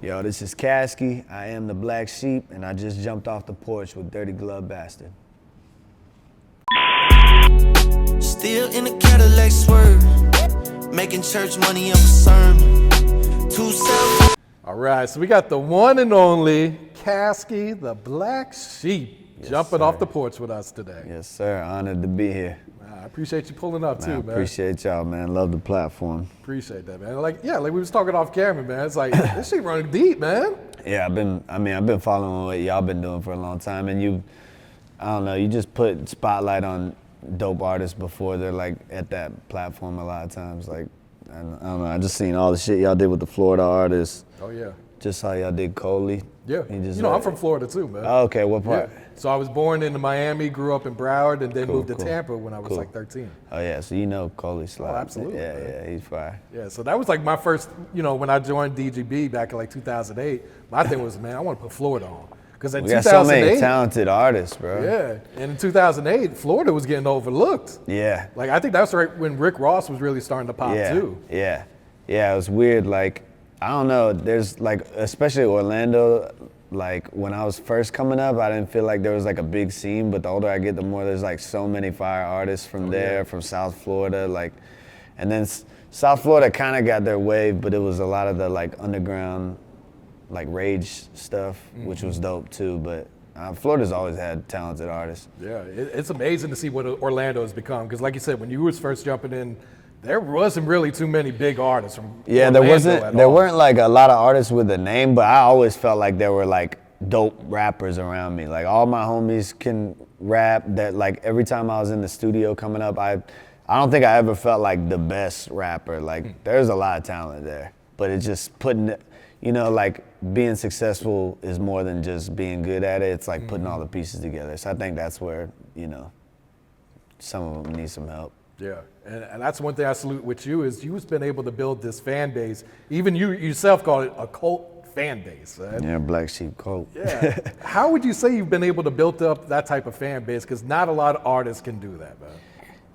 Yo, this is Caskey. I am the Black Sheep, and I just jumped off the porch with Dirty Glove Bastard. Still in the Cadillac swerve, making church money I'm concerned. 2 self. All right, so we got the one and only Caskey, the Black Sheep, jumping off the porch with us today. Yes, sir. Honored to be here. I appreciate you pulling up too, man. Appreciate y'all, man. Love the platform. Appreciate that, man. Like we was talking off camera, man. It's like this shit running deep, man. Yeah, I've been following what y'all been doing for a long time, and I don't know, you just put spotlight on dope artists before they're like at that platform a lot of times. Like, I don't know, I just seen all the shit y'all did with the Florida artists. Oh yeah. Just how y'all did Coley. Yeah. I'm from Florida too, man. Oh, okay, what part? Yeah. So I was born in Miami, grew up in Broward, and then moved to Tampa when I was like 13. Oh yeah, so you know Coley Slide. Oh, absolutely. Yeah, he's fire. Yeah, so that was like my first, when I joined DGB back in like 2008, my thing was, man, I want to put Florida on. Because in 2008, got so many talented artists, bro. Yeah, and in 2008, Florida was getting overlooked. Yeah. Like, I think that's right when Rick Ross was really starting to pop too. Yeah, it was weird. Like, I don't know, there's like, especially Orlando, like when I was first coming up, I didn't feel like there was like a big scene, but the older I get, the more there's like so many fire artists from from South Florida, like, and then South Florida kind of got their wave, but it was a lot of the like underground, like rage stuff, which was dope too, but Florida's always had talented artists. Yeah, it's amazing to see what Orlando has become, because like you said, when you was first jumping in, there wasn't really too many big artists from Orlando there weren't like a lot of artists with a name, but I always felt like there were like dope rappers around me. Like all my homies can rap. That like every time I was in the studio coming up, I don't think I ever felt like the best rapper. Like there's a lot of talent there, but it's just putting it, like being successful is more than just being good at it. It's like putting all the pieces together. So I think that's where, some of them need some help. Yeah, and that's one thing I salute with you is you've been able to build this fan base. Even you yourself call it a cult fan base. Right? Yeah, Black Sheep cult. Yeah. How would you say you've been able to build up that type of fan base? Because not a lot of artists can do that, man.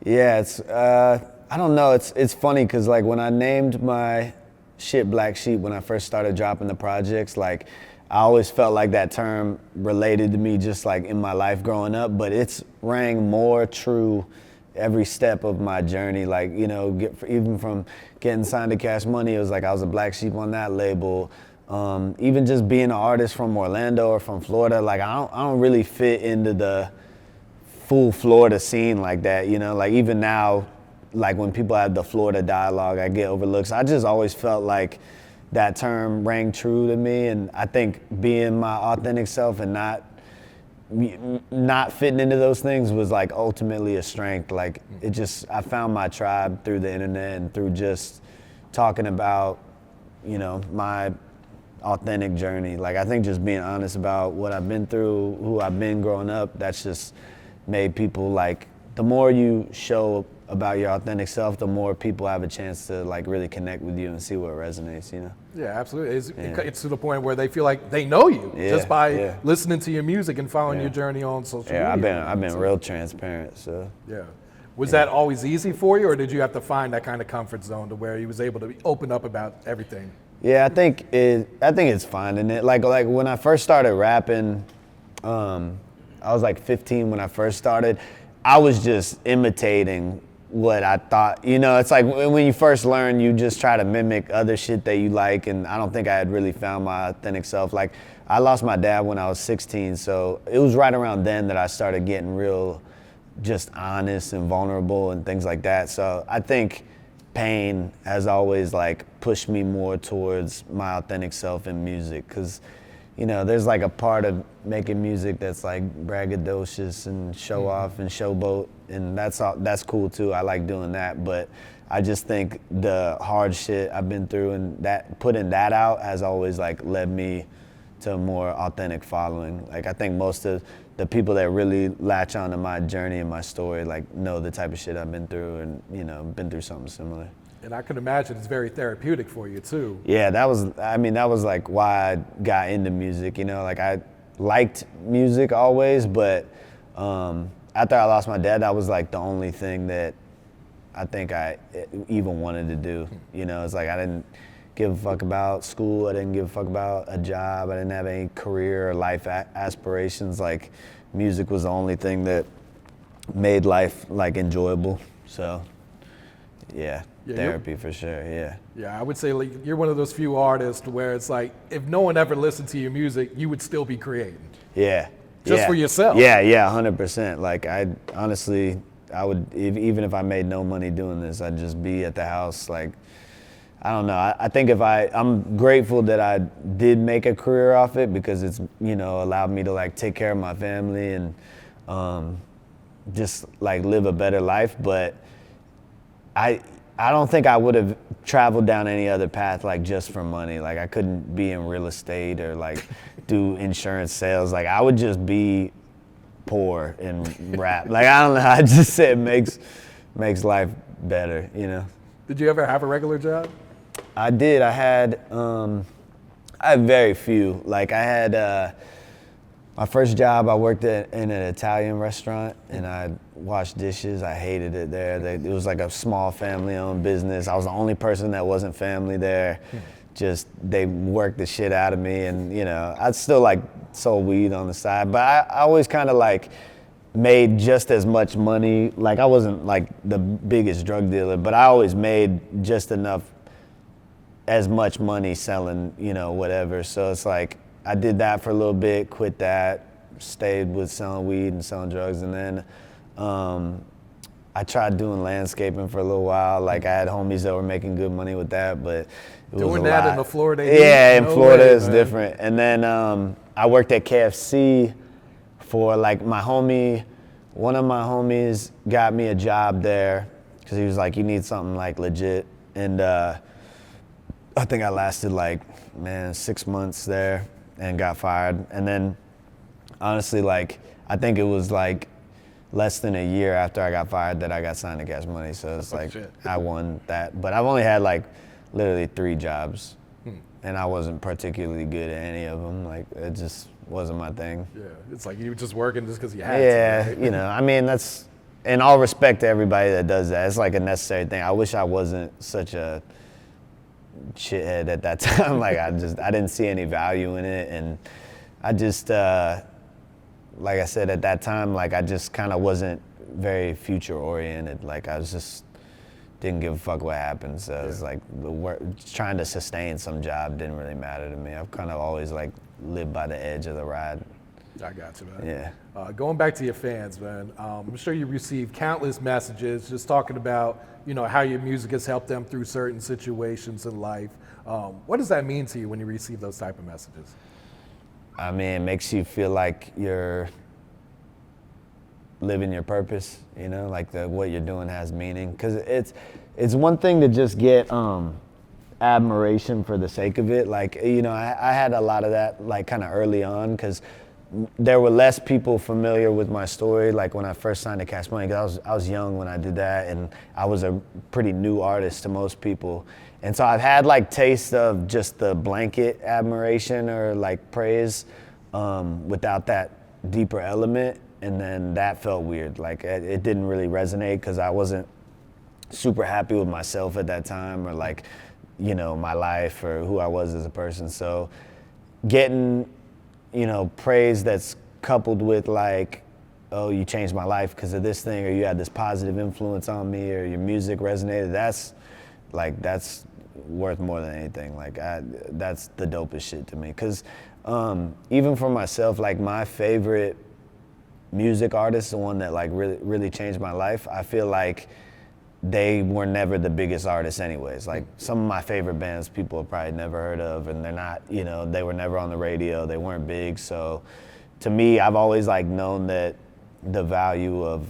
Yeah, it's I don't know. It's funny because like when I named my shit Black Sheep when I first started dropping the projects, like I always felt like that term related to me just like in my life growing up, but it's rang more true every step of my journey. Like, even from getting signed to Cash Money, it was like I was a Black Sheep on that label. Even just being an artist from Orlando or from Florida, like I don't really fit into the full Florida scene like that, like even now, like when people have the Florida dialogue, I get overlooked. So I just always felt like that term rang true to me, and I think being my authentic self and not fitting into those things was like ultimately a strength. Like I found my tribe through the internet and through just talking about, my authentic journey. Like I think just being honest about what I've been through, who I've been growing up, that's just made people like, the more you show about your authentic self, the more people have a chance to like really connect with you and see what resonates, Yeah, absolutely. It's to the point where they feel like they know you just by listening to your music and following your journey on social media. Yeah, I've been real transparent, so. Yeah. Was that always easy for you, or did you have to find that kind of comfort zone to where you was able to open up about everything? Yeah, I think it's finding it. Like when I first started rapping, I was like 15 when I first started. I was just imitating what I thought, it's like when you first learn, you just try to mimic other shit that you like, and I don't think I had really found my authentic self. Like I lost my dad when I was 16, so it was right around then that I started getting real just honest and vulnerable and things like that. So I think pain has always like pushed me more towards my authentic self in music, because there's like a part of making music that's like braggadocious and show off and showboat, and that's cool too. I like doing that, but I just think the hard shit I've been through and that putting that out has always like led me to a more authentic following. Like I think most of the people that really latch onto my journey and my story like know the type of shit I've been through and been through something similar. And I can imagine it's very therapeutic for you too. Yeah, that was like why I got into music, like I liked music always, but after I lost my dad, that was like the only thing that I think I even wanted to do. It's like I didn't give a fuck about school. I didn't give a fuck about a job. I didn't have any career or life aspirations. Like, music was the only thing that made life like enjoyable. So, yeah, therapy for sure. Yeah. Yeah, I would say like you're one of those few artists where it's like if no one ever listened to your music, you would still be creating. Yeah. Just for yourself. Yeah, 100%. Like, I honestly, I would, even if I made no money doing this, I'd just be at the house. Like, I don't know. I think I'm grateful that I did make a career off it, because it's, you know, allowed me to like take care of my family and just like live a better life. But I don't think I would have traveled down any other path like just for money. Like, I couldn't be in real estate or like do insurance sales. Like, I would just be poor and rap. Like, I don't know. I just said makes life better, you know. Did you ever have a regular job? I did. I had very few. Like, I had my first job. I worked in an Italian restaurant, and I washed dishes. I hated it there. It was like a small family-owned business. I was the only person that wasn't family there. Just, they worked the shit out of me, and, you know, I still like sold weed on the side, but I always kind of like made just as much money. Like, I wasn't like the biggest drug dealer, but I always made just enough, as much money selling, you know, whatever. So it's like, I did that for a little bit, quit that, stayed with selling weed and selling drugs, and then I tried doing landscaping for a little while. Like, I had homies that were making good money with that, but it was Doing a that lot. in the Florida. Yeah, in no Florida way, it's man. different. And then I worked at KFC for like one of my homies got me a job there because he was like, you need something like legit. And I think I lasted like, 6 months there and got fired. And then honestly, like, I think it was like less than a year after I got fired that I got signed to Cash Money. So it's like, shit. I won that. But I've only had like literally 3 jobs. And I wasn't particularly good at any of them. Like, it just wasn't my thing. Yeah, it's like you were just working just because you had Yeah, to. Right? you know, I mean, that's, in all respect to everybody that does that, it's like a necessary thing. I wish I wasn't such a shithead at that time. Like, I didn't see any value in it. And I just, like I said, at that time, like, I just kind of wasn't very future oriented. Like, I was just, didn't give a fuck what happened. So it's like the work, trying to sustain some job didn't really matter to me. I've kind of always like lived by the edge of the ride. I got you, man. Yeah. Going back to your fans, man, I'm sure you received countless messages just talking about, you know, how your music has helped them through certain situations in life. What does that mean to you when you receive those type of messages? I mean, it makes you feel like you're living your purpose, you know, like what you're doing has meaning. Because it's one thing to just get admiration for the sake of it. Like, you know, I had a lot of that like kind of early on, because there were less people familiar with my story. Like, when I first signed to Cash Money, because I was young when I did that, and I was a pretty new artist to most people. And so I've had like taste of just the blanket admiration or like praise without that deeper element. And then that felt weird. Like, it didn't really resonate because I wasn't super happy with myself at that time, or like, you know, my life or who I was as a person. So getting, you know, praise that's coupled with like, oh, you changed my life because of this thing, or you had this positive influence on me, or your music resonated, that's worth more than anything. Like, that's the dopest shit to me. Because even for myself, like, my favorite music artist, the one that like really changed my life, I feel like they were never the biggest artists anyways. Like, some of my favorite bands people have probably never heard of, and they're not, you know, they were never on the radio, they weren't big. So to me, I've always like known that the value of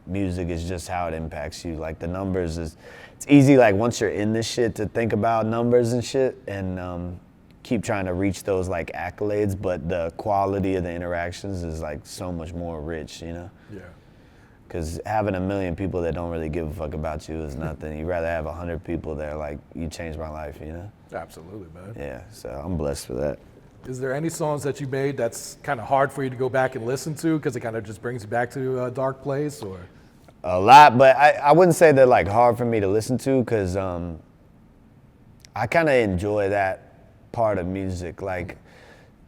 music is just how it impacts you. Like, the numbers it's easy, like, once you're in this shit, to think about numbers and shit and keep trying to reach those like accolades, but the quality of the interactions is like so much more rich, you know? Yeah. Because having 1 million people that don't really give a fuck about you is nothing. You'd rather have 100 people that are like, you changed my life, you know? Absolutely, man. Yeah, so I'm blessed for that. Is there any songs that you made that's kind of hard for you to go back and listen to because it kind of just brings you back to a dark place, or? A lot, but I wouldn't say they're like hard for me to listen to, because I kind of enjoy that part of music. Like,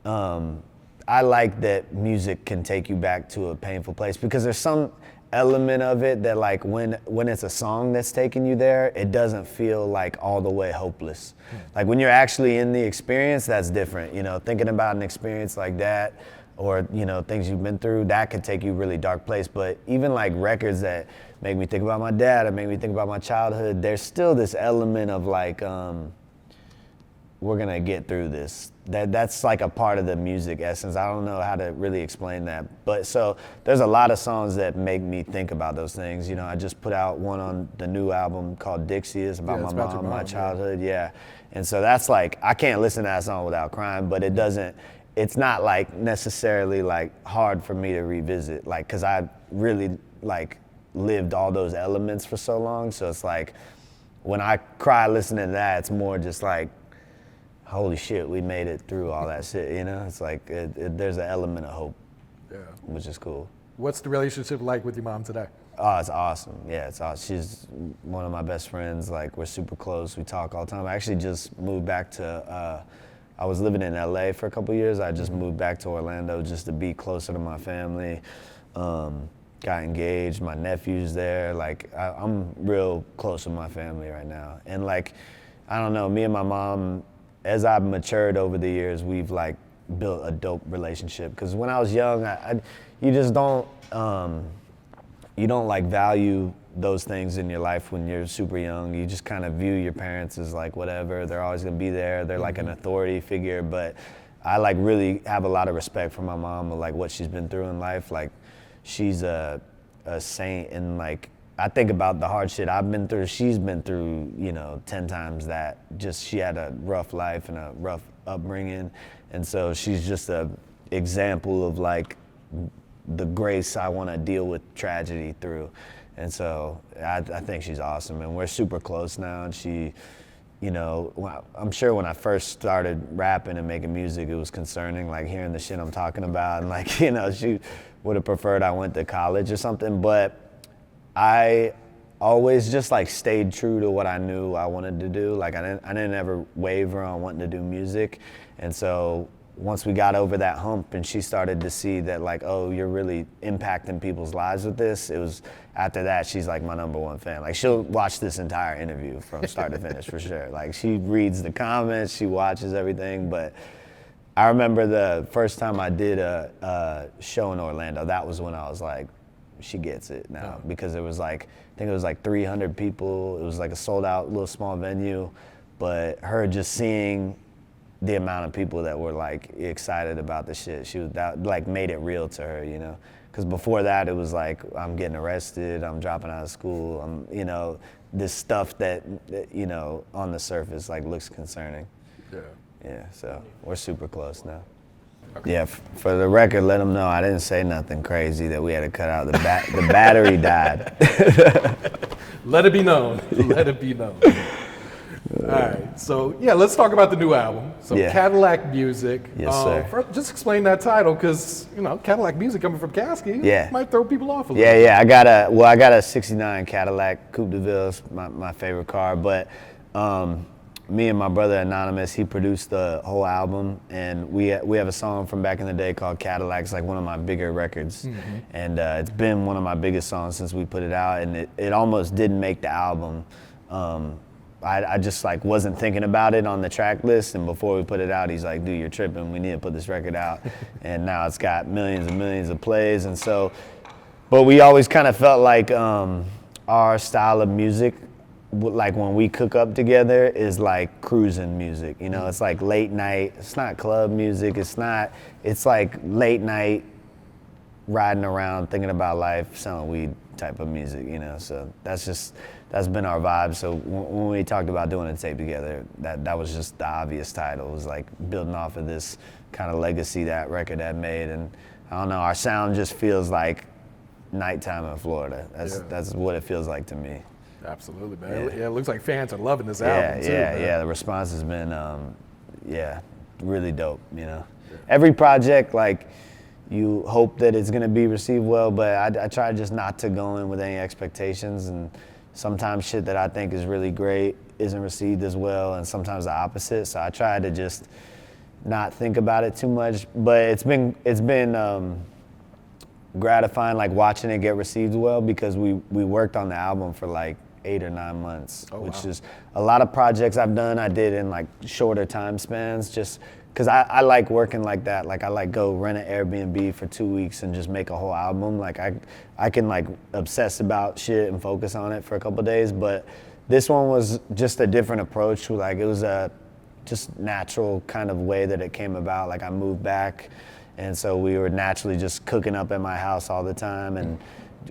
I like that music can take you back to a painful place, because there's some element of it that, like, when it's a song that's taking you there, it doesn't feel like all the way hopeless. Like when you're actually in the experience, that's different. You know, thinking about an experience like that, or, you know, things you've been through, that could take you really dark place. But even like records that make me think about my dad or make me think about my childhood, there's still this element of like, we're gonna get through this. That's like a part of the music essence. I don't know how to really explain that. But so there's a lot of songs that make me think about those things. You know, I just put out one on the new album called Dixie. It's about my mom, my childhood, yeah. And so that's like, I can't listen to that song without crying, but it's not like necessarily like hard for me to revisit, like, cause I really like lived all those elements for so long. So it's like, when I cry listening to that, it's more just like, holy shit, we made it through all that shit, you know? It's like, there's an element of hope, which is cool. What's the relationship like with your mom today? Oh, it's awesome. Yeah, it's awesome. She's one of my best friends. Like, we're super close. We talk all the time. I actually just moved back to, I was living in LA for a couple years. I just moved back to Orlando just to be closer to my family. Got engaged, my nephew's there. Like, I'm real close with my family right now. And like, I don't know, me and my mom, as I've matured over the years, we've like built a dope relationship. Because when I was young, you just don't, you don't like value those things in your life when you're super young. You just kind of view your parents as like whatever, they're always gonna be there. They're like an authority figure. But I like really have a lot of respect for my mom, like what she's been through in life. Like, she's a saint, and like, I think about the hard shit I've been through, she's been through, you know, 10 times that. Just, she had a rough life and a rough upbringing. And so she's just a example of like the grace I want to deal with tragedy through. And so I think she's awesome, and we're super close now. And she, you know, I'm sure when I first started rapping and making music, it was concerning, like hearing the shit I'm talking about. And like, you know, she would have preferred I went to college or something. But I always just like stayed true to what I knew I wanted to do. Like, I didn't ever waver on wanting to do music. And so once we got over that hump and she started to see that like, oh, you're really impacting people's lives with this, it was after that, she's like my #1 fan. Like, she'll watch this entire interview from start to finish for sure. Like, she reads the comments, she watches everything. But I remember the first time I did a show in Orlando, that was when I was like, she gets it now. Because it was like, I think it was like 300 people. It was like a sold out little small venue. But her just seeing the amount of people that were like excited about the shit, that like made it real to her, you know? Because before that, it was like, I'm getting arrested, I'm dropping out of school, I'm, you know, this stuff that, you know, on the surface like looks concerning. Yeah, so we're super close now. Okay. Yeah, for the record, let them know I didn't say nothing crazy that we had to cut out. The battery died. Let it be known. Let it be known. All right, so yeah, let's talk about the new album. So Cadillac Music. Yes, sir. Just explain that title, because you know Cadillac Music coming from Caskey, might throw people off a little. Yeah, I got a '69 Cadillac Coupe de Ville, my favorite car. But me and my brother Anonymous, he produced the whole album, and we have a song from back in the day called Cadillac. It's like one of my bigger records, and it's been one of my biggest songs since we put it out, and it almost didn't make the album. I just like wasn't thinking about it on the track list, and before we put it out, he's like, dude, you're tripping, we need to put this record out. And now it's got millions and millions of plays. And so, but we always kind of felt like our style of music, like when we cook up together, is like cruising music, you know? It's like late night, it's not club music, it's like late night riding around thinking about life, selling weed type of music, you know? So that's been our vibe. So when we talked about doing a tape together, that was just the obvious title. It was like building off of this kind of legacy that record had made. And I don't know, our sound just feels like nighttime in Florida. That's what it feels like to me. Absolutely, man. Yeah, it looks like fans are loving this album too. Yeah. The response has been, really dope, you know. Every project, like, you hope that it's gonna be received well, but I try just not to go in with any expectations, and sometimes shit that I think is really great isn't received as well, and sometimes the opposite. So I try to just not think about it too much. But it's been gratifying, like watching it get received well, because we worked on the album for like 8 or 9 months, which is a lot of projects I've done. I did in like shorter time spans, just because I like working like that. Like I like go rent an Airbnb for 2 weeks and just make a whole album. Like I can like obsess about shit and focus on it for a couple days. But this one was just a different approach. Like it was a just natural kind of way that it came about. Like I moved back, and so we were naturally just cooking up at my house all the time, and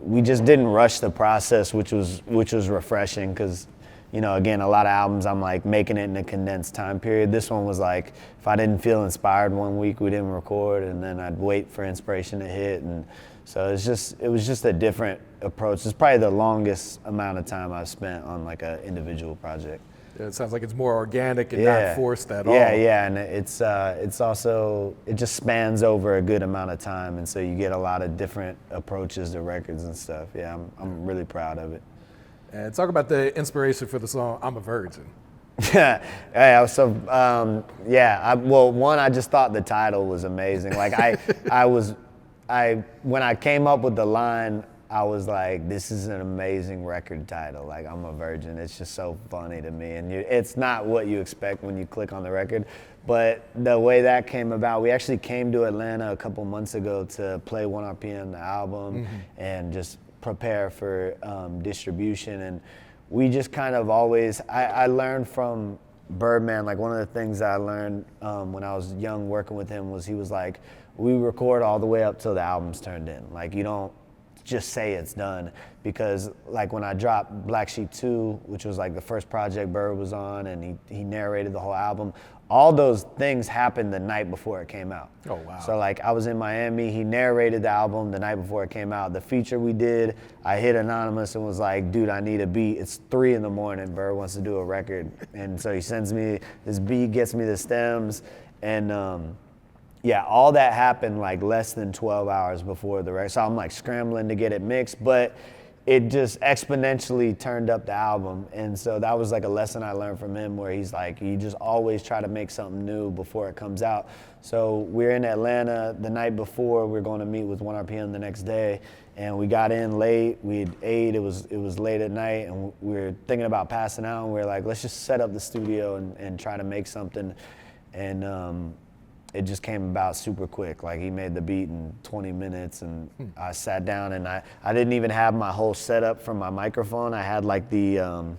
we just didn't rush the process, which was refreshing, because, you know, again, a lot of albums I'm like making it in a condensed time period. This one was like, if I didn't feel inspired one week, we didn't record, and then I'd wait for inspiration to hit. And so it was just a different approach. It's probably the longest amount of time I've spent on like an individual project. Yeah, it sounds like it's more organic and not forced at all. Yeah, and it's also, it just spans over a good amount of time, and so you get a lot of different approaches to records and stuff. Yeah, I'm really proud of it. And talk about the inspiration for the song "I'm a Virgin." Yeah, so well, one, I just thought the title was amazing. Like when I came up with the line, I was like, this is an amazing record title. Like, I'm a virgin. It's just so funny to me. And it's not what you expect when you click on the record. But the way that came about, we actually came to Atlanta a couple months ago to play 1RPM, the album, and just prepare for distribution. And we just kind of always, I learned from Birdman, like one of the things I learned when I was young working with him was he was like, we record all the way up till the album's turned in. Like, you don't just say it's done, because like when I dropped Black Sheep 2, which was like the first project Bird was on, and he narrated the whole album, all those things happened the night before it came out. Oh, wow. So like I was in Miami, he narrated the album the night before it came out. The feature we did, I hit Anonymous and was like, dude, I need a beat. It's 3 a.m, Bird wants to do a record. And so he sends me this beat, gets me the stems, and yeah, all that happened like less than 12 hours before the record. So I'm like scrambling to get it mixed, but it just exponentially turned up the album. And so that was like a lesson I learned from him, where he's like, you just always try to make something new before it comes out. So we're in Atlanta the night before, we're going to meet with 1RPM the next day, and we got in late, we ate, it was late at night, and we were thinking about passing out, and we were like, let's just set up the studio and try to make something. And it just came about super quick. Like, he made the beat in 20 minutes, and I sat down, and I didn't even have my whole setup for my microphone. I had like the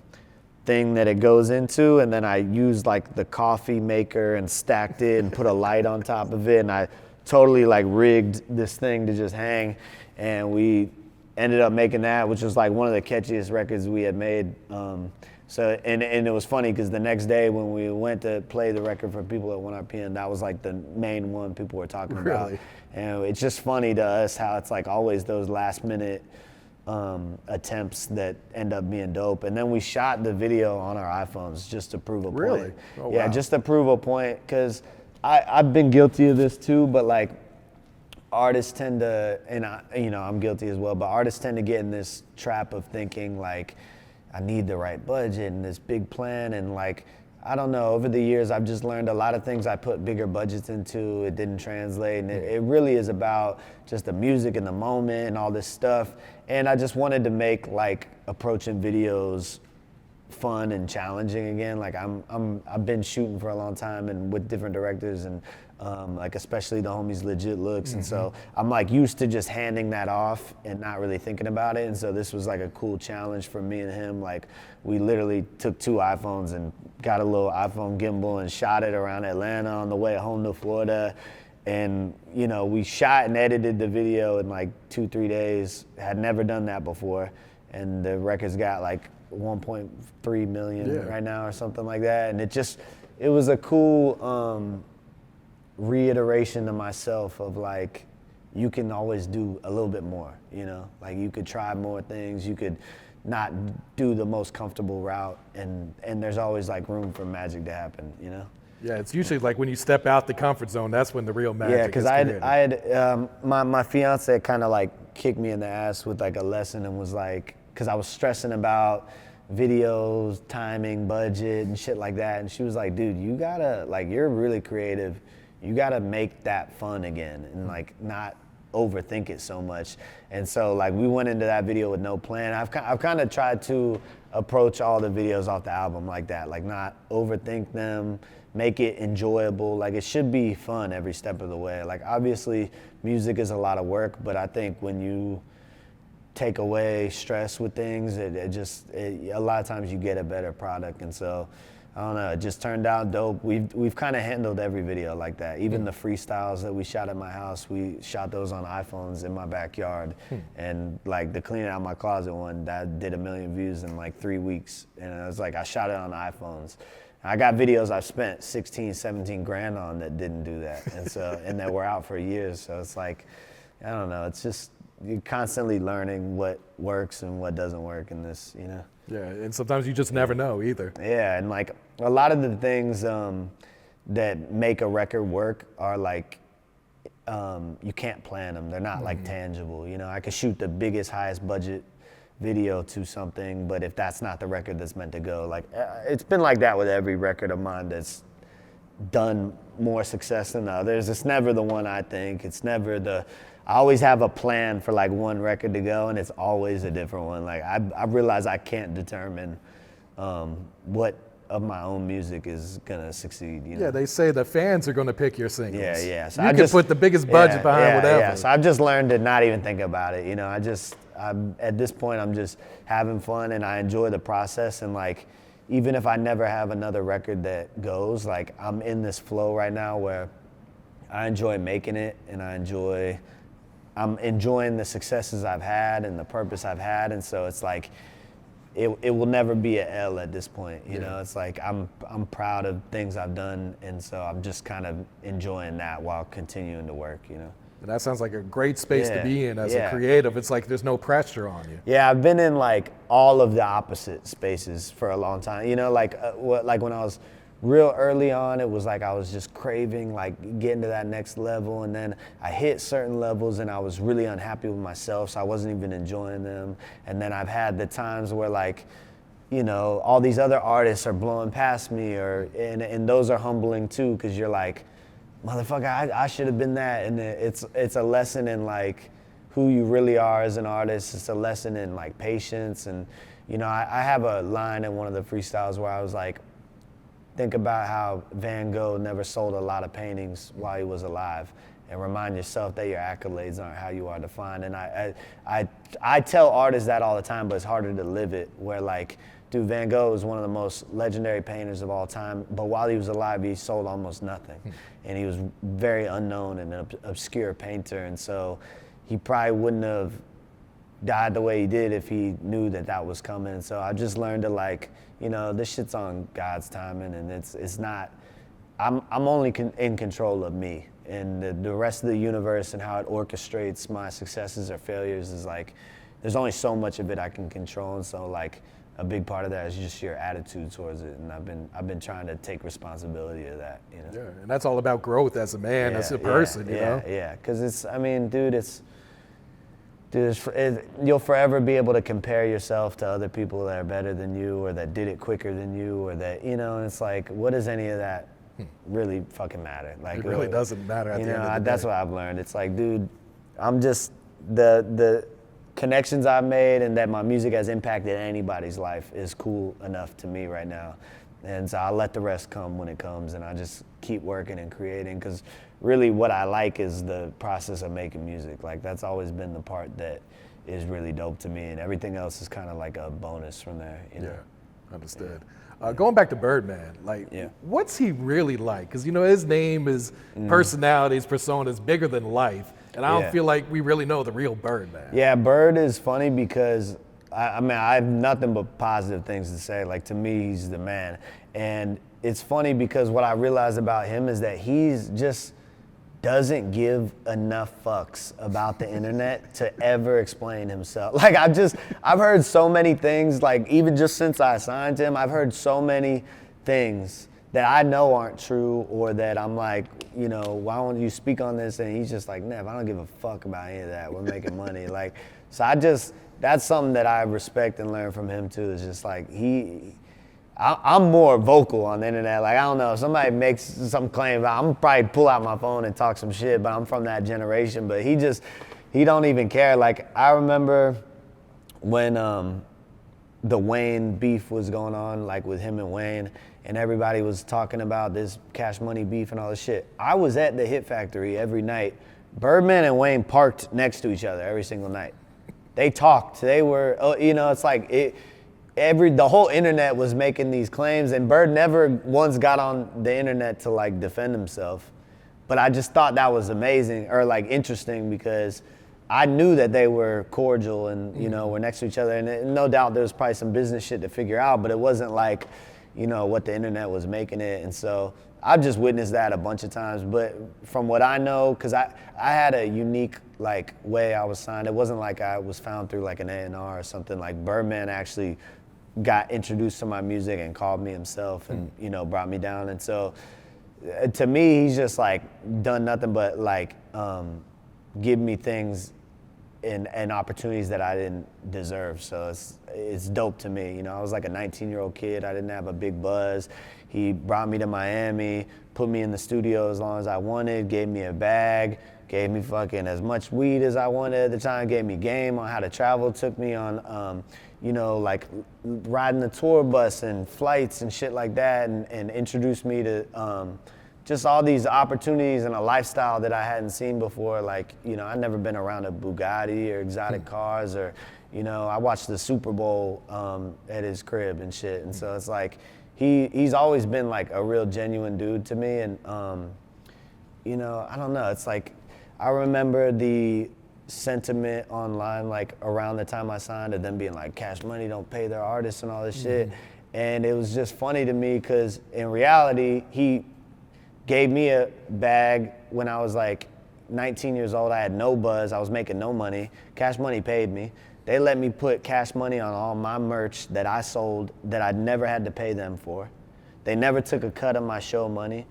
thing that it goes into, and then I used like the coffee maker and stacked it and put a light on top of it, and I totally like rigged this thing to just hang, and we ended up making that, which was like one of the catchiest records we had made. So it was funny, because the next day when we went to play the record for people at 1RPM, that was like the main one people were talking about. And it's just funny to us how it's like always those last minute attempts that end up being dope. And then we shot the video on our iPhones just to prove a point. Really? Oh, yeah, wow. just to prove a point, because I've been guilty of this too, but like artists tend to, and I'm guilty as well, but artists tend to get in this trap of thinking like, I need the right budget and this big plan, and like, I don't know, over the years I've just learned a lot of things I put bigger budgets into, it didn't translate, and it really is about just the music and the moment and all this stuff. And I just wanted to make like approaching videos fun and challenging again. Like I've been shooting for a long time and with different directors, and like especially the homies Legit Looks, and so I'm like used to just handing that off and not really thinking about it. And so this was like a cool challenge for me and him. Like, we literally took 2 iPhones and got a little iPhone gimbal and shot it around Atlanta on the way home to Florida. And we shot and edited the video in like 2-3 days. Had never done that before, and the record's got like 1.3 million right now or something like that. And it was a cool reiteration to myself of like, you can always do a little bit more, like you could try more things, you could not do the most comfortable route, and there's always like room for magic to happen, Yeah, it's usually like when you step out the comfort zone, that's when the real magic is created. Yeah, because I had my fiance kind of like kicked me in the ass with like a lesson, and was like, because I was stressing about videos, timing, budget, and shit like that. And she was like, dude, you gotta, like, you're really creative. You gotta make that fun again and like not overthink it so much. And so like we went into that video with no plan. I've kind of tried to approach all the videos off the album like that, like not overthink them, make it enjoyable. Like it should be fun every step of the way. Like obviously music is a lot of work, but I think when you take away stress with things, a lot of times you get a better product. And so I don't know, it just turned out dope. We've kind of handled every video like that. Even the freestyles that we shot at my house, we shot those on iPhones in my backyard. And like the cleaning out my closet one, that did 1 million views in like 3 weeks. And I was like, I shot it on iPhones. I got videos I've spent 16, 17 grand on that didn't do that. And so, and that were out for years. So it's like, I don't know, it's just, you're constantly learning what works and what doesn't work in this, you know? Yeah, and sometimes you just never know either. Yeah, and like a lot of the things that make a record work are like, you can't plan them. They're not like tangible. You know, I could shoot the biggest, highest budget video to something, but if that's not the record that's meant to go, like it's been like that with every record of mine that's done more success than others. It's never the one I think. It's never I always have a plan for like one record to go, and it's always a different one. Like I realize I can't determine what of my own music is gonna succeed. You know? Yeah, they say the fans are gonna pick your singles. Yeah. So you can put the biggest budget behind whatever. Yeah. So I've just learned to not even think about it. You know, at this point, I'm just having fun, and I enjoy the process. And like, even if I never have another record that goes, like I'm in this flow right now where I enjoy making it, and I'm enjoying the successes I've had and the purpose I've had. And so it's like, it will never be an L at this point. You know, it's like I'm proud of things I've done, and so I'm just kind of enjoying that while continuing to work, you know. And that sounds like a great space to be in as a creative. It's like there's no pressure on you. Yeah, I've been in like all of the opposite spaces for a long time. You know, like when I was real early on, it was like I was just craving like getting to that next level, and then I hit certain levels and I was really unhappy with myself, so I wasn't even enjoying them. And then I've had the times where like, you know, all these other artists are blowing past me, and those are humbling too, because you're like, motherfucker, I should have been that. And it's a lesson in like who you really are as an artist. It's a lesson in like patience. And you know, I have a line in one of the freestyles where I was like, think about how Van Gogh never sold a lot of paintings while he was alive, and remind yourself that your accolades aren't how you are defined. And I tell artists that all the time, but it's harder to live it, where like, dude, Van Gogh is one of the most legendary painters of all time, but while he was alive, he sold almost nothing. And he was very unknown and an obscure painter, and so he probably wouldn't have died the way he did if he knew that was coming. So I just learned to like, you know, this shit's on God's timing, and it's not, I'm only in control of me, and the rest of the universe and how it orchestrates my successes or failures is like, there's only so much of it I can control. And so like, a big part of that is just your attitude towards it, and I've been trying to take responsibility of that, you know. Yeah, and that's all about growth as a man, as a person, you know. Yeah, because it's, I mean, dude, you'll forever be able to compare yourself to other people that are better than you, or that did it quicker than you, or that, you know, and it's like, what does any of that really fucking matter? Like, it really doesn't matter at the end of the day. That's what I've learned. It's like, dude, I'm just, the connections I've made and that my music has impacted anybody's life is cool enough to me right now. And so I'll let the rest come when it comes, and I just keep working and creating, because really what I like is the process of making music. Like, that's always been the part that is really dope to me, and everything else is kind of like a bonus from there, you know? Yeah, understood. Going back to Birdman, like, what's he really like? Because, you know, his name, his personality, his persona is bigger than life, and I don't feel like we really know the real Birdman. Yeah, Bird is funny because, I mean, I have nothing but positive things to say. Like, to me, he's the man. And it's funny because what I realized about him is that he's just doesn't give enough fucks about the internet to ever explain himself. Like, I've heard so many things, like even just since I signed to him, I've heard so many things that I know aren't true, or that I'm like, you know, why don't you speak on this? And he's just like, Nev, I don't give a fuck about any of that. We're making money. Like, so that's something that I respect and learn from him too. Is just like I'm more vocal on the internet. Like, I don't know, if somebody makes some claim, I'm probably pull out my phone and talk some shit, but I'm from that generation. But he don't even care. Like, I remember when the Wayne beef was going on, like with him and Wayne, and everybody was talking about this Cash Money beef and all this shit. I was at the Hit Factory every night. Birdman and Wayne parked next to each other every single night. They talked. They were, it's like the whole internet was making these claims, and Bird never once got on the internet to like defend himself. But I just thought that was amazing or like interesting because I knew that they were cordial and, were next to each other. And no doubt there was probably some business shit to figure out, but it wasn't like, what the internet was making it. And so I've just witnessed that a bunch of times. But from what I know, because I had a unique like way I was signed. It wasn't like I was found through like an A&R or something. Like Birdman actually got introduced to my music and called me himself and, brought me down. And so to me, he's just like done nothing but like give me things and opportunities that I didn't deserve. So it's dope to me. I was like a 19-year-old kid. I didn't have a big buzz. He brought me to Miami, put me in the studio as long as I wanted, gave me a bag, gave me fucking as much weed as I wanted at the time, gave me game on how to travel, took me on, like riding the tour bus and flights and shit like that, and introduced me to just all these opportunities and a lifestyle that I hadn't seen before. Like, I'd never been around a Bugatti or exotic cars or, I watched the Super Bowl at his crib and shit. And so it's like, he's always been like a real genuine dude to me. And, I don't know, it's like, I remember the sentiment online, like around the time I signed, of them being like, Cash Money don't pay their artists and all this shit. And it was just funny to me because in reality, he gave me a bag when I was like 19 years old. I had no buzz. I was making no money. Cash Money paid me. They let me put Cash Money on all my merch that I sold that I'd never had to pay them for. They never took a cut of my show money.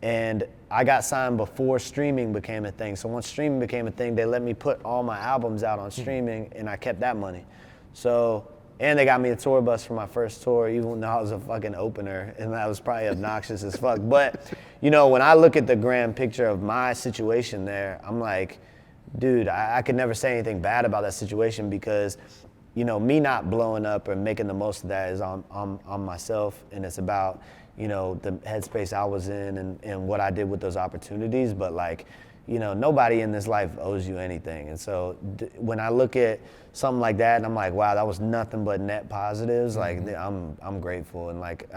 And I got signed before streaming became a thing. So once streaming became a thing, they let me put all my albums out on streaming, and I kept that money. So, and they got me a tour bus for my first tour, even though I was a fucking opener, and that was probably obnoxious as fuck. But, when I look at the grand picture of my situation there, I'm like, dude, I could never say anything bad about that situation because, me not blowing up or making the most of that is on myself, and it's about, the headspace I was in and what I did with those opportunities. But like, nobody in this life owes you anything. And so when I look at something like that and I'm like, wow, that was nothing but net positives, like I'm grateful. And like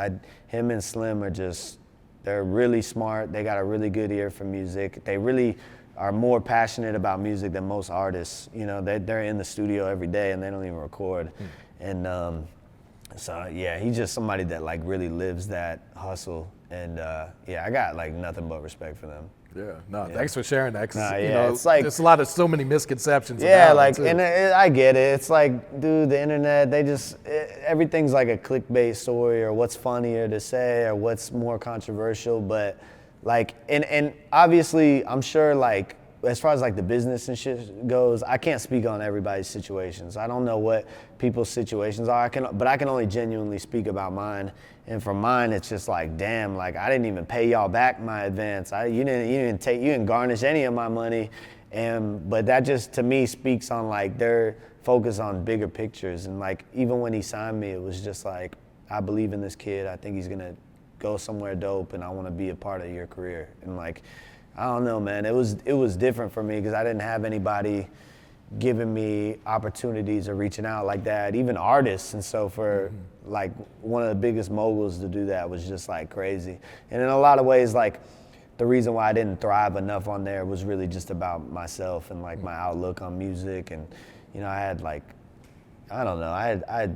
him and Slim are just, they're really smart. They got a really good ear for music. They really are more passionate about music than most artists. They're in the studio every day and they don't even record. And so yeah, he's just somebody that like really lives that hustle. And yeah, I got like nothing but respect for them. Yeah, thanks for sharing that. 'Cause, it's like, there's so many misconceptions. Yeah, about like, it too. and I get it. It's like, dude, the internet, everything's like a clickbait story or what's funnier to say or what's more controversial. But like, and obviously, I'm sure like, as far as like the business and shit goes, I can't speak on everybody's situations. I don't know what people's situations are. But I can only genuinely speak about mine. And for mine, it's just like, damn, like I didn't even pay y'all back my advance. You didn't garnish any of my money. But that just to me speaks on like their focus on bigger pictures. And like even when he signed me, it was just like, I believe in this kid. I think he's gonna go somewhere dope, and I want to be a part of your career. And like, I don't know, man. It was different for me because I didn't have anybody giving me opportunities or reaching out like that, even artists. And so for like one of the biggest moguls to do that was just like crazy. And in a lot of ways, like the reason why I didn't thrive enough on there was really just about myself and like my outlook on music. And I had like, I don't know, I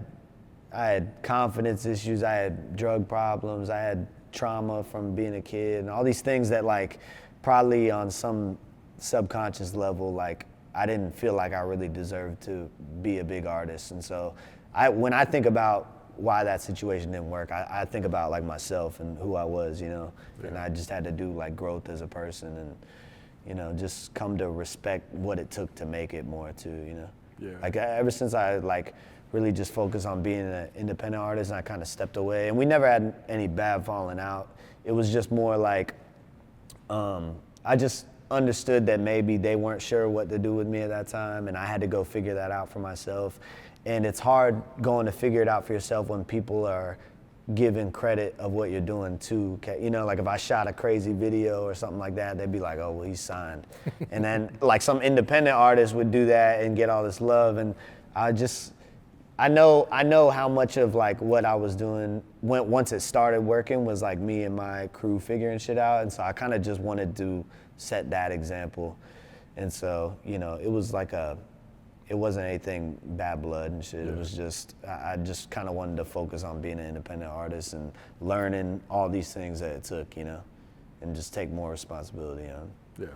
had confidence issues, I had drug problems, I had trauma from being a kid, and all these things that like probably on some subconscious level, like I didn't feel like I really deserved to be a big artist. And so when I think about why that situation didn't work, I think about like myself and who I was, and I just had to do like growth as a person and, just come to respect what it took to make it more too, Yeah. Like ever since I like really just focused on being an independent artist, and I kind of stepped away. And we never had any bad falling out. It was just more like I just understood that maybe they weren't sure what to do with me at that time, and I had to go figure that out for myself. And it's hard going to figure it out for yourself when people are giving credit of what you're doing too. You know, like if I shot a crazy video or something like that, they'd be like, oh, well, he's signed. And then like some independent artist would do that and get all this love. And I know how much of like what I was doing once it started working was like me and my crew figuring shit out. And so I kind of just wanted to set that example. And so, you know, it was like it wasn't anything bad blood and shit. Yeah. It was just, I just kind of wanted to focus on being an independent artist and learning all these things that it took, you know, and just take more responsibility on. Yeah.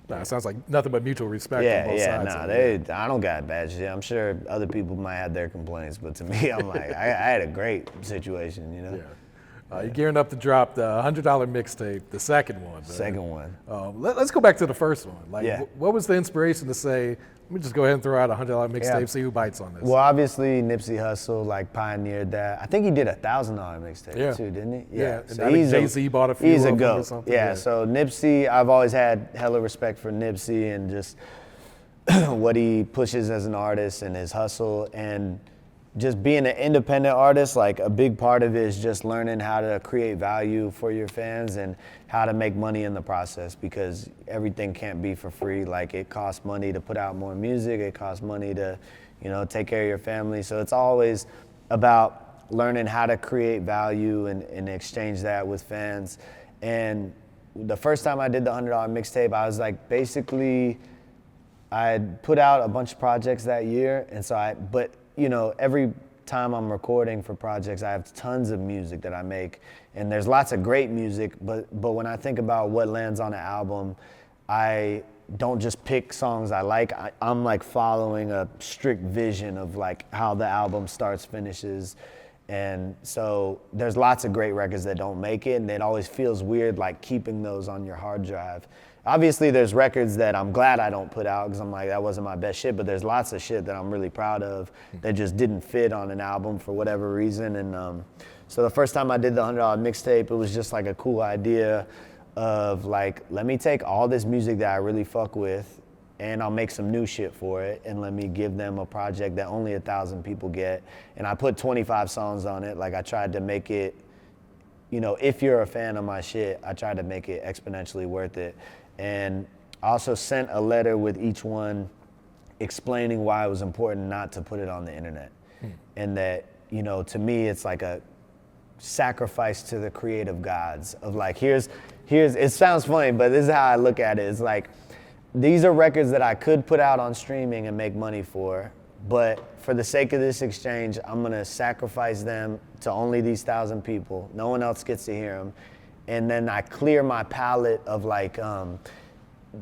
Nah, it sounds like nothing but mutual respect on both sides. I don't got bad shit. I'm sure other people might have their complaints, but to me, I'm like, I had a great situation, you know? Yeah. You're gearing up to drop the $100 mixtape, the second one. Second one. Let's go back to the first one. Like, yeah. What was the inspiration to say, let me just go ahead and throw out a $100 mixtape, see who bites on this? Well, obviously Nipsey Hussle like pioneered that. I think he did a $1,000 mixtape too, didn't he? Yeah. So and Jay-Z bought a few. He's a goat. goat. Or something. Yeah. So Nipsey, I've always had hella respect for Nipsey and just what he pushes as an artist and his hustle, and just being an independent artist, like a big part of it is just learning how to create value for your fans and how to make money in the process, because everything can't be for free. Like it costs money to put out more music, it costs money to, you know, take care of your family. So it's always about learning how to create value and exchange that with fans. And the first time I did the $100 mixtape, I was like, basically, I had put out a bunch of projects that year, and so but you know, every time I'm recording for projects, I have tons of music that I make, and there's lots of great music, but when I think about what lands on an album, I don't just pick songs I like. I'm like following a strict vision of like how the album starts, finishes. And so there's lots of great records that don't make it, and it always feels weird like keeping those on your hard drive. Obviously, there's records that I'm glad I don't put out because I'm like, that wasn't my best shit, but there's lots of shit that I'm really proud of that just didn't fit on an album for whatever reason. And so the first time I did the $100 mixtape, it was just like a cool idea of like, let me take all this music that I really fuck with and I'll make some new shit for it, and let me give them a project that only 1,000 people get. And I put 25 songs on it. Like I tried to make it, you know, if you're a fan of my shit, I tried to make it exponentially worth it. And I also sent a letter with each one explaining why it was important not to put it on the internet. And that, you know, to me, it's like a sacrifice to the creative gods of like, here's, it sounds funny, but this is how I look at it. It's like, these are records that I could put out on streaming and make money for, but for the sake of this exchange, I'm gonna sacrifice them to only these 1,000 people. No one else gets to hear them. And then I clear my palette of like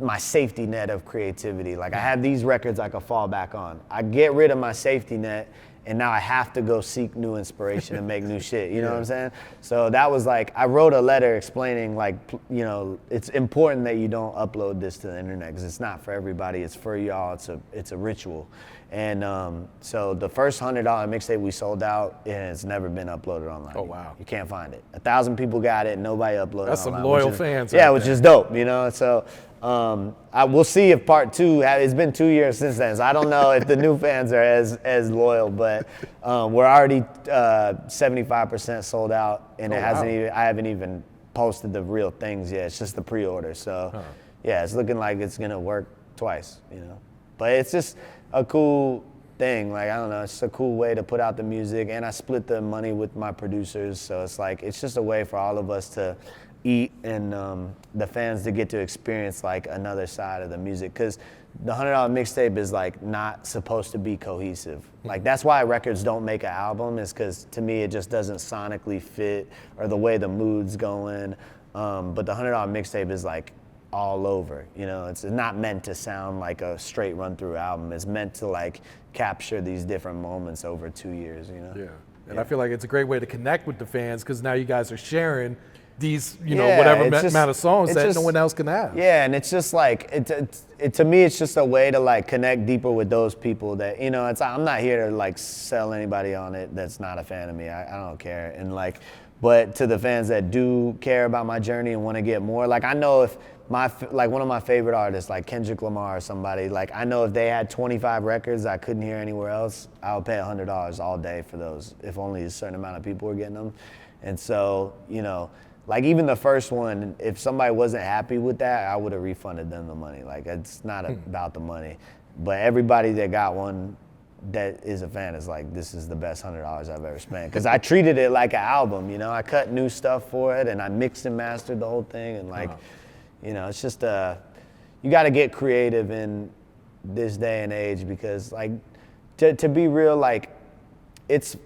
my safety net of creativity. Like I have these records I could fall back on. I get rid of my safety net, and now I have to go seek new inspiration and make new shit, you know what I'm saying? So that was like, I wrote a letter explaining like, you know, it's important that you don't upload this to the internet because it's not for everybody, it's for y'all, it's a ritual. And so the first $100 mixtape we sold out, and it's never been uploaded online. Oh, wow. You can't find it. 1,000 people got it, nobody uploaded it. That's online, some loyal fans. Yeah, which is dope, you know? So we'll see if part two, it's been 2 years since then, so I don't know if the new fans are as loyal, but we're already 75% sold out, and it hasn't even, I haven't even posted the real things yet. It's just the pre-order. So yeah, it's looking like it's gonna work twice, you know? But it's just a cool thing. Like, I don't know, it's just a cool way to put out the music, and I split the money with my producers, so it's like, it's just a way for all of us to eat and the fans to get to experience like another side of the music, because the $100 mixtape is like not supposed to be cohesive. Like that's why records don't make an album, is because to me it just doesn't sonically fit or the way the mood's going. But the $100 mixtape is like all over, you know, it's not meant to sound like a straight run through album. It's meant to like capture these different moments over 2 years, you know? Yeah, and I feel like it's a great way to connect with the fans, because now you guys are sharing these, you know, Yeah, whatever it's just- amount of songs it's that just- no one else can have. Yeah, and it's just like to me, it's just a way to like connect deeper with those people that, you know, I'm not here to like sell anybody on it that's not a fan of me. I don't care. And like, but to the fans that do care about my journey and want to get more, like I know if like one of my favorite artists, like Kendrick Lamar or somebody, like I know if they had 25 records I couldn't hear anywhere else, I would pay $100 all day for those, if only a certain amount of people were getting them. And so, you know, like even the first one, if somebody wasn't happy with that, I would have refunded them the money. Like it's not about the money. But everybody that got one that is a fan is like, this is the best $100 I've ever spent. Because I treated it like an album, you know? I cut new stuff for it and I mixed and mastered the whole thing. And like, you know, it's just, you got to get creative in this day and age because like, to be real, like it's,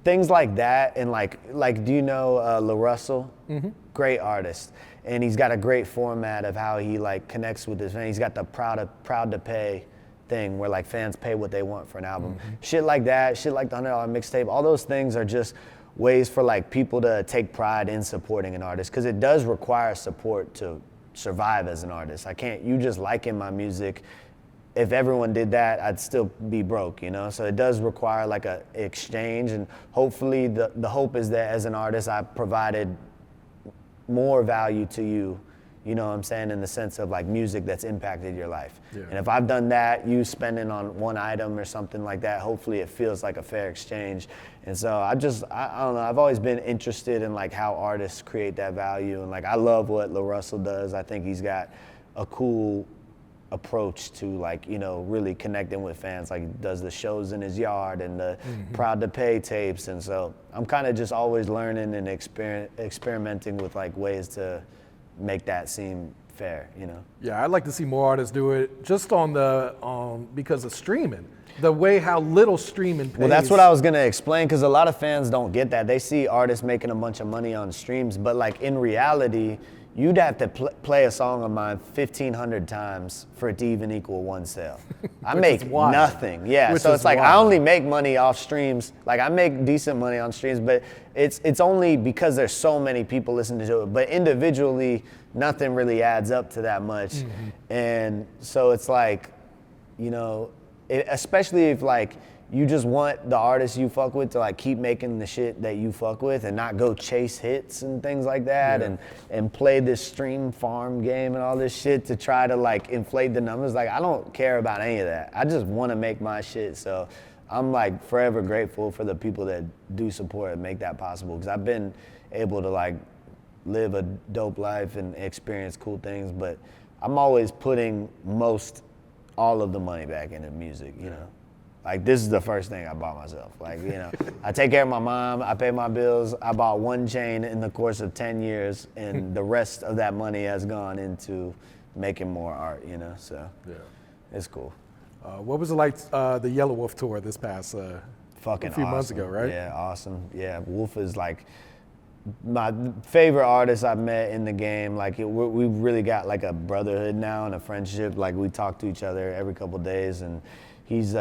things like that, and like do you know La Russell? Mm-hmm. Great artist, and he's got a great format of how he like connects with his fans. He's got the proud to pay thing where like fans pay what they want for an album. Mm-hmm. Shit like that, shit like the $100 mixtape. All those things are just ways for like people to take pride in supporting an artist because it does require support to survive as an artist. You just liking my music. If everyone did that, I'd still be broke, you know? So it does require like a exchange, and hopefully the hope is that as an artist, I've provided more value to you, you know what I'm saying, in the sense of like music that's impacted your life. Yeah. And if I've done that, you spending on one item or something like that, hopefully it feels like a fair exchange. And so I don't know, I've always been interested in like how artists create that value. And like, I love what La Russell does. I think he's got a cool approach to like, you know, really connecting with fans. Like he does the shows in his yard and the Proud to Pay tapes. And so I'm kind of just always learning and experimenting with like ways to make that seem fair, you know? Yeah, I'd like to see more artists do it just because of streaming. The way how little streaming pays. Well, that's what I was gonna explain, because a lot of fans don't get that. They see artists making a bunch of money on streams, but like in reality, you'd have to play a song of mine 1,500 times for it to even equal one sale. I make nothing. Yeah, so it's like I only make money off streams. Like I make decent money on streams, but it's only because there's so many people listening to it. But individually, nothing really adds up to that much. Mm-hmm. And so it's like, you know, especially if like you just want the artists you fuck with to like keep making the shit that you fuck with and not go chase hits and things like that, and play this stream farm game and all this shit to try to like inflate the numbers. Like I don't care about any of that. I just want to make my shit. So I'm like forever grateful for the people that do support and make that possible, because I've been able to like live a dope life and experience cool things, but I'm always putting all of the money back into music, you know? Like this is the first thing I bought myself. Like, you know, I take care of my mom, I pay my bills. I bought one chain in the course of 10 years, and the rest of that money has gone into making more art, you know? So it's cool. What was it like the Yelawolf tour this past fucking a few awesome. months ago, right? Yeah, awesome. Yeah, Wolf is like my favorite artist I've met in the game. Like we really got like a brotherhood now and a friendship. Like we talk to each other every couple of days, and he's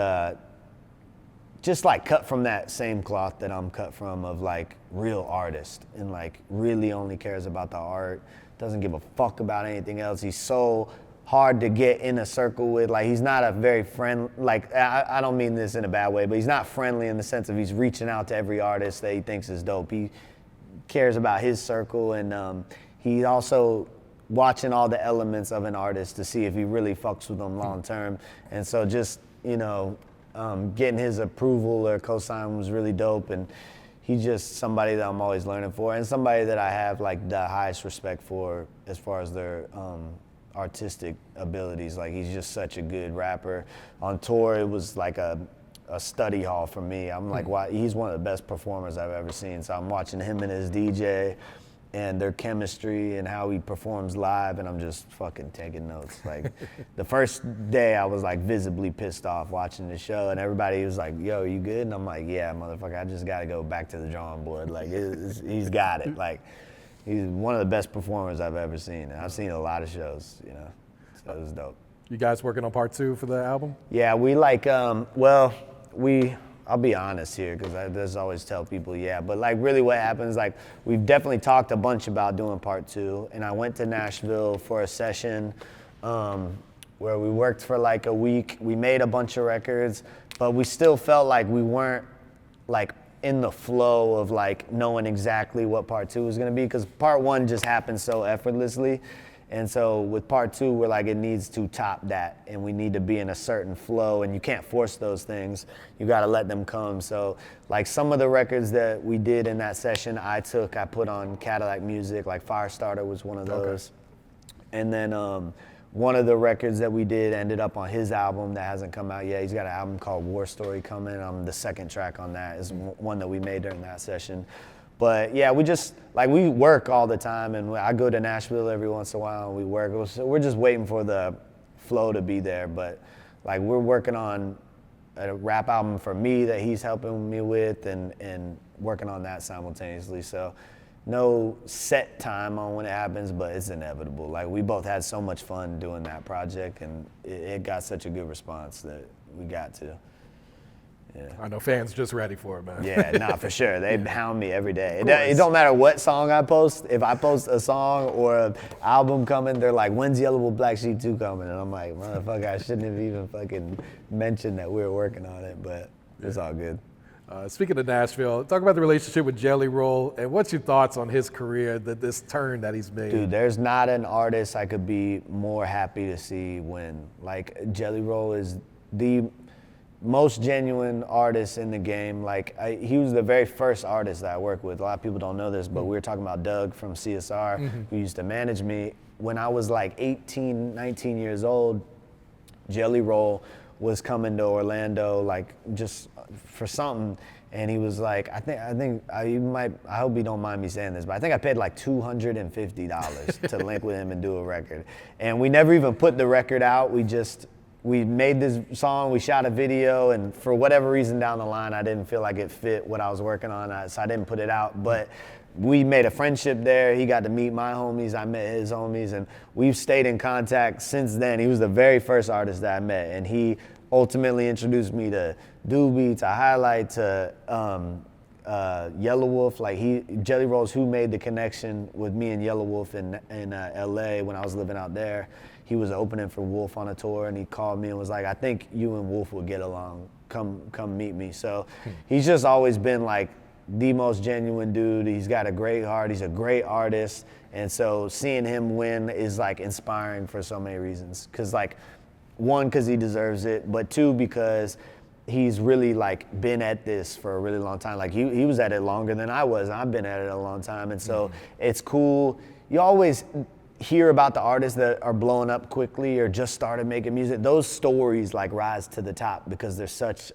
just like cut from that same cloth that I'm cut from, of like real artist, and like really only cares about the art, doesn't give a fuck about anything else. He's so hard to get in a circle with. Like he's not a very friend, like I don't mean this in a bad way, but he's not friendly in the sense of he's reaching out to every artist that he thinks is dope. He cares about his circle, and he also watching all the elements of an artist to see if he really fucks with them long term. And so just, you know, getting his approval or cosign was really dope, and he's just somebody that I'm always learning for, and somebody that I have like the highest respect for as far as their artistic abilities. Like he's just such a good rapper. On tour, it was like a study hall for me. I'm like, wow, he's one of the best performers I've ever seen. So I'm watching him and his DJ and their chemistry and how he performs live, and I'm just fucking taking notes. Like the first day I was like visibly pissed off watching the show, and everybody was like, yo, you good? And I'm like, yeah, motherfucker, I just gotta go back to the drawing board. Like he's got it. Like he's one of the best performers I've ever seen. And I've seen a lot of shows, you know, so it was dope. You guys working on part 2 for the album? Yeah, we like, I'll be honest here because I just always tell people, yeah. But like really what happens, like we've definitely talked a bunch about doing part 2. And I went to Nashville for a session where we worked for like a week. We made a bunch of records, but we still felt like we weren't like in the flow of like knowing exactly what part 2 was gonna be, because part 1 just happened so effortlessly. And so with part 2, we're like, it needs to top that, and we need to be in a certain flow, and you can't force those things. You gotta let them come. So like some of the records that we did in that session, I put on Cadillac Music, like Firestarter was one of those. Okay. And then one of the records that we did ended up on his album that hasn't come out yet. He's got an album called War Story coming. The second track on that is one that we made during that session. But yeah, we just, like, we work all the time, and I go to Nashville every once in a while and we work. So we're just waiting for the flow to be there. But like, we're working on a rap album for me that he's helping me with, and working on that simultaneously. So no set time on when it happens, but it's inevitable. Like, we both had so much fun doing that project, and it got such a good response that we got to. Yeah. I know fans just ready for it, man. Yeah, nah, for sure. They hound me every day. It don't matter what song I post. If I post a song or an album coming, they're like, when's Yelawolf Black Sheep 2 coming? And I'm like, motherfucker, I shouldn't have even fucking mentioned that we were working on it, but it's all good. Speaking of Nashville, talk about the relationship with Jelly Roll, and what's your thoughts on his career, this turn that he's made? Dude, there's not an artist I could be more happy to see win. Like, Jelly Roll is the most genuine artist in the game. Like, he was the very first artist that I worked with. A lot of people don't know this, but we were talking about Doug from CSR, who used to manage me. When I was like 18, 19 years old, Jelly Roll was coming to Orlando, like, just for something, and he was like, I hope you don't mind me saying this, but I think I paid like $250 to link with him and do a record. And we never even put the record out. We made this song, we shot a video, and for whatever reason down the line, I didn't feel like it fit what I was working on, so I didn't put it out. But we made a friendship there. He got to meet my homies, I met his homies, and we've stayed in contact since then. He was the very first artist that I met, and he ultimately introduced me to Doobie, to Highlight, to Yelawolf. Like, Jelly Roll's who made the connection with me and Yelawolf in LA when I was living out there. He was opening for Wolf on a tour, and he called me and was like, I think you and Wolf would get along. Come meet me. So he's just always been like the most genuine dude. He's got a great heart. He's a great artist. And so seeing him win is like inspiring for so many reasons. Cause like, one, cause he deserves it, but two, because he's really like been at this for a really long time. Like, he was at it longer than I was. I've been at it a long time. And so it's cool. You always hear about the artists that are blowing up quickly or just started making music. Those stories like rise to the top because they're such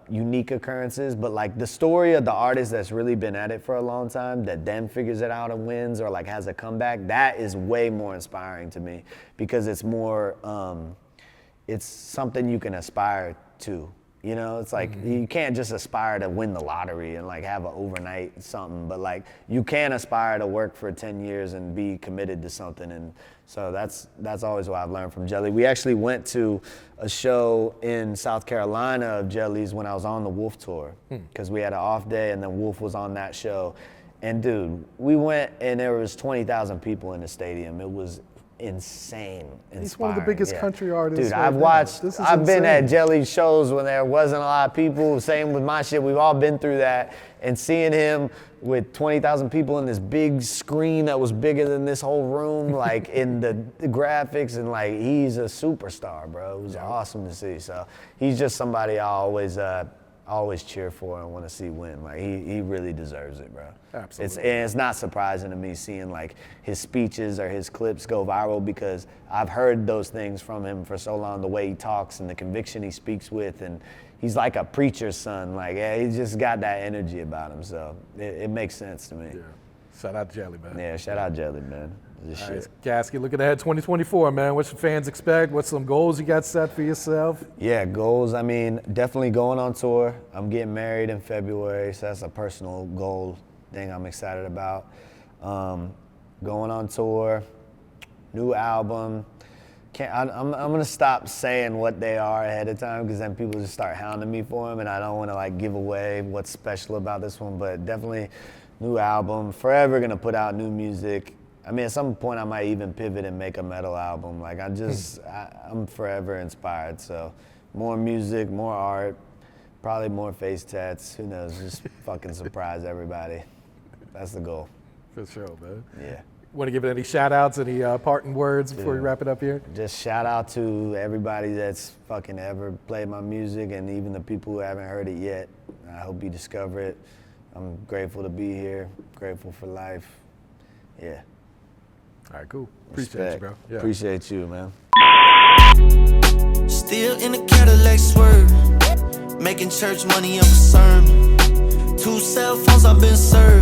unique occurrences. But like the story of the artist that's really been at it for a long time that then figures it out and wins or like has a comeback, that is way more inspiring to me because it's more, it's something you can aspire to. You know, it's like you can't just aspire to win the lottery and like have an overnight something, but like you can aspire to work for 10 years and be committed to something. And so that's always what I've learned from Jelly. We actually went to a show in South Carolina of Jelly's when I was on the Wolf tour because we had an off day and then Wolf was on that show. And dude, we went and there was 20,000 people in the stadium. It was insane. He's one of the biggest country artists. Dude, I've been at Jelly shows when there wasn't a lot of people. Same with my shit. We've all been through that. And seeing him with 20,000 people in this big screen that was bigger than this whole room, like in the graphics, and like he's a superstar, bro. It was awesome to see. So he's just somebody I always cheer for and want to see win. Like he really deserves it, bro. Absolutely. It's not surprising to me seeing like his speeches or his clips go viral because I've heard those things from him for so long, the way he talks and the conviction he speaks with, and he's like a preacher's son. Like, yeah, he's just got that energy about him, so it makes sense to me. Yeah. Shout out Jelly, man. Yeah, shout out Jelly, man. All right, Caskey, looking ahead 2024, man. What should fans expect? What's some goals you got set for yourself? Yeah, goals. I mean, definitely going on tour. I'm getting married in February, so that's a personal goal thing I'm excited about. Going on tour, new album, I'm gonna stop saying what they are ahead of time because then people just start hounding me for them, and I don't want to like give away what's special about this one. But definitely, new album. Forever gonna put out new music. I mean, at some point I might even pivot and make a metal album. Like I'm forever inspired. So, more music, more art, probably more face tats. Who knows? Just fucking surprise everybody. That's the goal. For sure, man. Yeah. Want to give it any shout outs, any parting words before we wrap it up here? Just shout out to everybody that's fucking ever played my music and even the people who haven't heard it yet. I hope you discover it. I'm grateful to be here, grateful for life. Yeah. All right, cool. Appreciate you, bro. Yeah. Appreciate you, man. Still in the Cadillac swerve, making church money up a sermon. 2 cell phones I've been served.